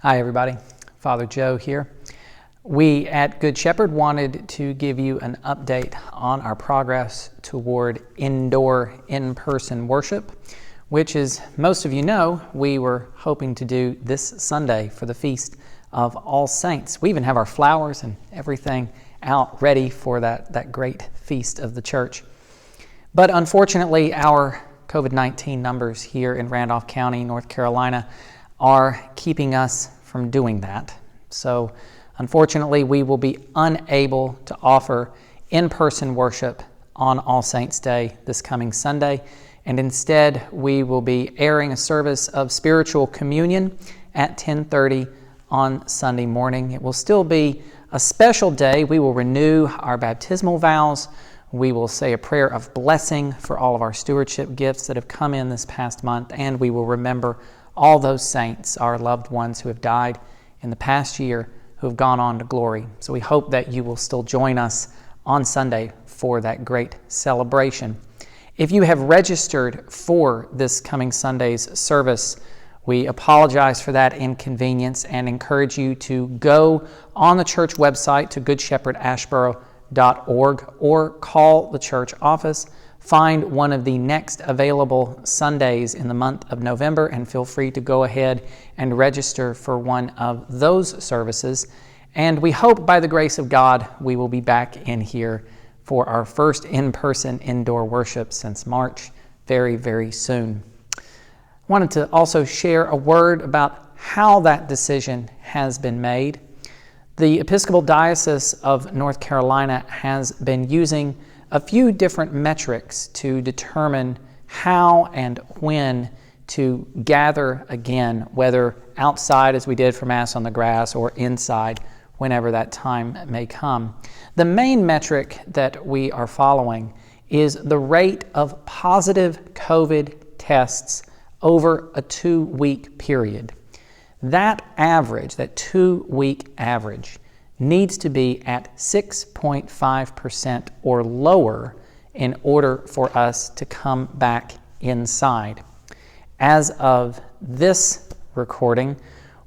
Hi everybody, Father Joe here. We at Good Shepherd wanted to give you an update on our progress toward indoor, in-person worship, which, as most of you know, we were hoping to do this Sunday for the Feast of All Saints. We even have our flowers and everything out ready for that great feast of the church. But unfortunately, our COVID-19 numbers here in Randolph County, North Carolina, are keeping us from doing that. So unfortunately, we will be unable to offer in-person worship on All Saints Day this coming Sunday, and instead we will be airing a service of spiritual communion at 10:30 on Sunday morning. It will still be a special day. We will renew our baptismal vows. We will say a prayer of blessing for all of our stewardship gifts that have come in this past month, and we will remember all those saints, our loved ones who have died in the past year, who have gone on to glory. So we hope that you will still join us on Sunday for that great celebration. If you have registered for this coming Sunday's service, we apologize for that inconvenience and encourage you to go on the church website to goodshepherdashboro.org or call the church office. Find one of the next available Sundays in the month of November and feel free to go ahead and register for one of those services. And we hope by the grace of God we will be back in here for our first in-person indoor worship since March very, very soon. I wanted to also share a word about how that decision has been made. The Episcopal Diocese of North Carolina has been using a few different metrics to determine how and when to gather again, whether outside as we did for Mass on the grass or inside whenever that time may come. The main metric that we are following is the rate of positive COVID tests over a 2-week period. That average, that 2-week average, needs to be at 6.5% or lower in order for us to come back inside. As of this recording,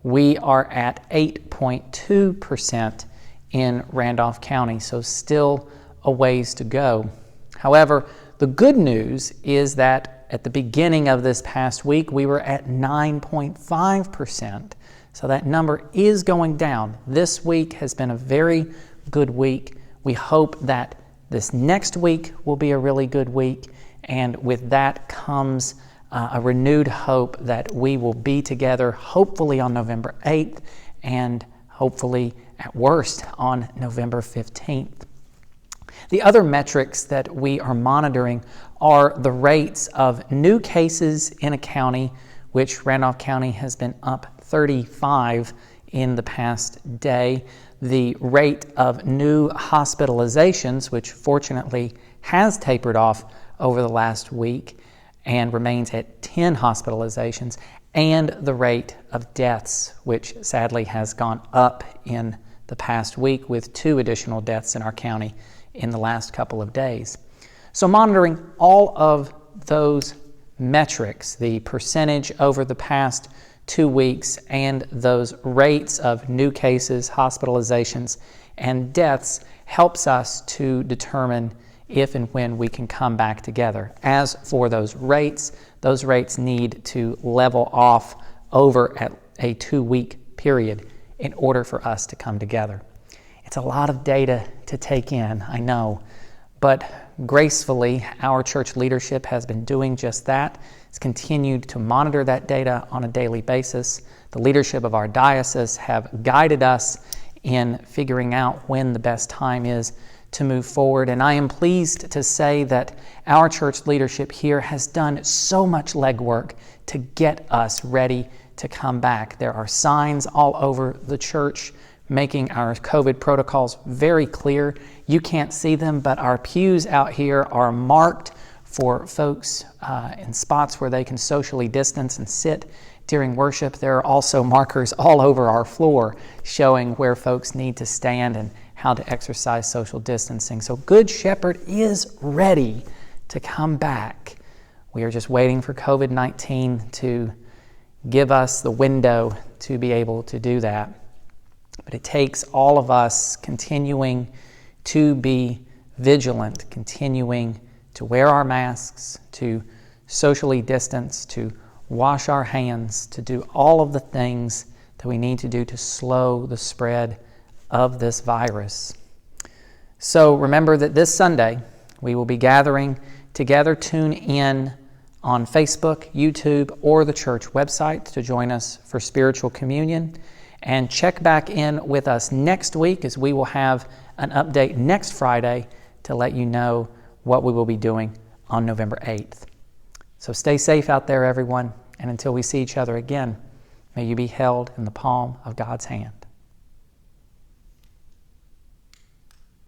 we are at 8.2% in Randolph County, so still a ways to go. However, the good news is that at the beginning of this past week, we were at 9.5%. So that number is going down. This week has been a very good week. We hope that this next week will be a really good week. And with that comes a renewed hope that we will be together, hopefully on November 8th, and hopefully at worst on November 15th. The other metrics that we are monitoring are the rates of new cases in a county, which Randolph County has been up 35 in the past day. The rate of new hospitalizations, which fortunately has tapered off over the last week and remains at 10 hospitalizations, and the rate of deaths, which sadly has gone up in the past week with 2 additional deaths in our county in the last couple of days. So monitoring all of those metrics, the percentage over the past 2 weeks, and those rates of new cases, hospitalizations, and deaths helps us to determine if and when we can come back together. As for those rates need to level off over at a 2-week period in order for us to come together. It's a lot of data to take in, I know, but gracefully, our church leadership has been doing just that. It's continued to monitor that data on a daily basis. The leadership of our diocese have guided us in figuring out when the best time is to move forward. And I am pleased to say that our church leadership here has done so much legwork to get us ready to come back. There are signs all over the church making our COVID protocols very clear. You can't see them, but our pews out here are marked for folks in spots where they can socially distance and sit during worship. There are also markers all over our floor showing where folks need to stand and how to exercise social distancing. So Good Shepherd is ready to come back. We are just waiting for COVID-19 to give us the window to be able to do that. But it takes all of us continuing to be vigilant, continuing to wear our masks, to socially distance, to wash our hands, to do all of the things that we need to do to slow the spread of this virus. So remember that this Sunday we will be gathering together. Tune in on Facebook, YouTube, or the church website to join us for spiritual communion. And check back in with us next week, as we will have an update next Friday to let you know what we will be doing on November 8th. So stay safe out there, everyone, and until we see each other again, may you be held in the palm of God's hand.